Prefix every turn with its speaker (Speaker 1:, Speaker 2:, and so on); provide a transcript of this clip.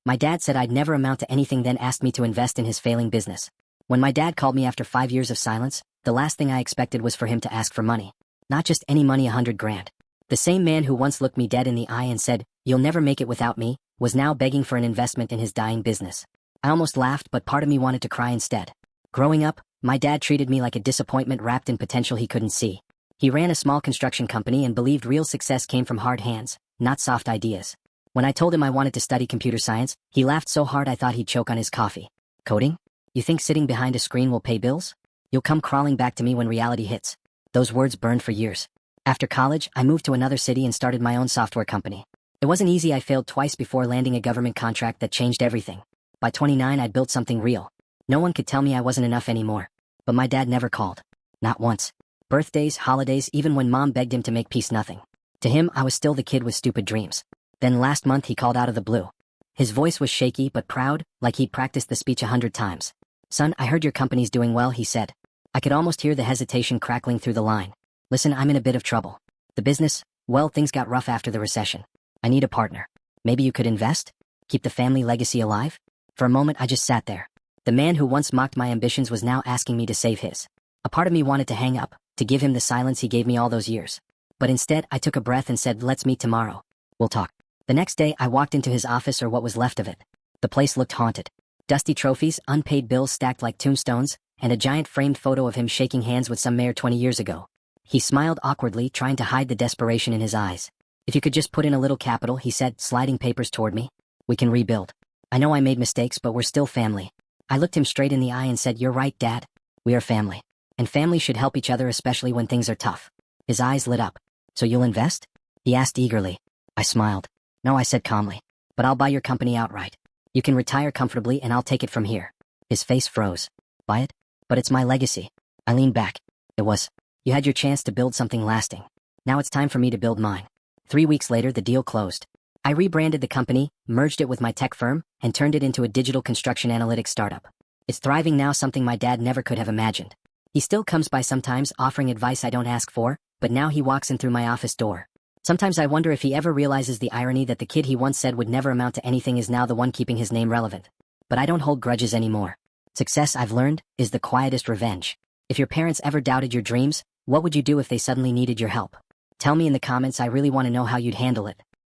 Speaker 1: My dad said I'd never amount to anything, then asked me to invest in his failing business. When my dad called me after 5 years of silence, the last thing I expected was for him to ask for money. Not just any money, 100 grand. The same man who once looked me dead in the eye and said, "You'll never make it without me," was now begging for an investment in his dying business. I almost laughed, but part of me wanted to cry instead. Growing up, my dad treated me like a disappointment wrapped in potential he couldn't see. He ran a small construction company and believed real success came from hard hands, not soft ideas. When I told him I wanted to study computer science, he laughed so hard I thought he'd choke on his coffee. Coding? You think sitting behind a screen will pay bills? You'll come crawling back to me when reality hits. Those words burned for years. After college, I moved to another city and started my own software company. It wasn't easy. I failed twice before landing a government contract that changed everything. By 29, I'd built something real. No one could tell me I wasn't enough anymore. But my dad never called. Not once. Birthdays, holidays, even when mom begged him to make peace, nothing. To him, I was still the kid with stupid dreams. Then last month he called out of the blue. His voice was shaky but proud, like he'd practiced the speech 100 times. "Son, I heard your company's doing well," he said. I could almost hear the hesitation crackling through the line. "Listen, I'm in a bit of trouble. The business, well, things got rough after the recession. I need a partner. Maybe you could invest? Keep the family legacy alive?" For a moment I just sat there. The man who once mocked my ambitions was now asking me to save his. A part of me wanted to hang up, to give him the silence he gave me all those years. But instead, I took a breath and said, "Let's meet tomorrow. We'll talk." The next day, I walked into his office, or what was left of it. The place looked haunted. Dusty trophies, unpaid bills stacked like tombstones, and a giant framed photo of him shaking hands with some mayor 20 years ago. He smiled awkwardly, trying to hide the desperation in his eyes. "If you could just put in a little capital," he said, sliding papers toward me. "We can rebuild. I know I made mistakes, but we're still family." I looked him straight in the eye and said, "You're right, Dad. We are family. And families should help each other, especially when things are tough." His eyes lit up. "So you'll invest?" he asked eagerly. I smiled. "No," I said calmly. "But I'll buy your company outright. You can retire comfortably and I'll take it from here." His face froze. "Buy it? But it's my legacy." I leaned back. "It was. You had your chance to build something lasting. Now it's time for me to build mine." 3 weeks later, the deal closed. I rebranded the company, merged it with my tech firm, and turned it into a digital construction analytics startup. It's thriving now, something my dad never could have imagined. He still comes by sometimes, offering advice I don't ask for, but now he walks in through my office door. Sometimes I wonder if he ever realizes the irony that the kid he once said would never amount to anything is now the one keeping his name relevant. But I don't hold grudges anymore. Success, I've learned, is the quietest revenge. If your parents ever doubted your dreams, what would you do if they suddenly needed your help? Tell me in the comments. I really want to know how you'd handle it.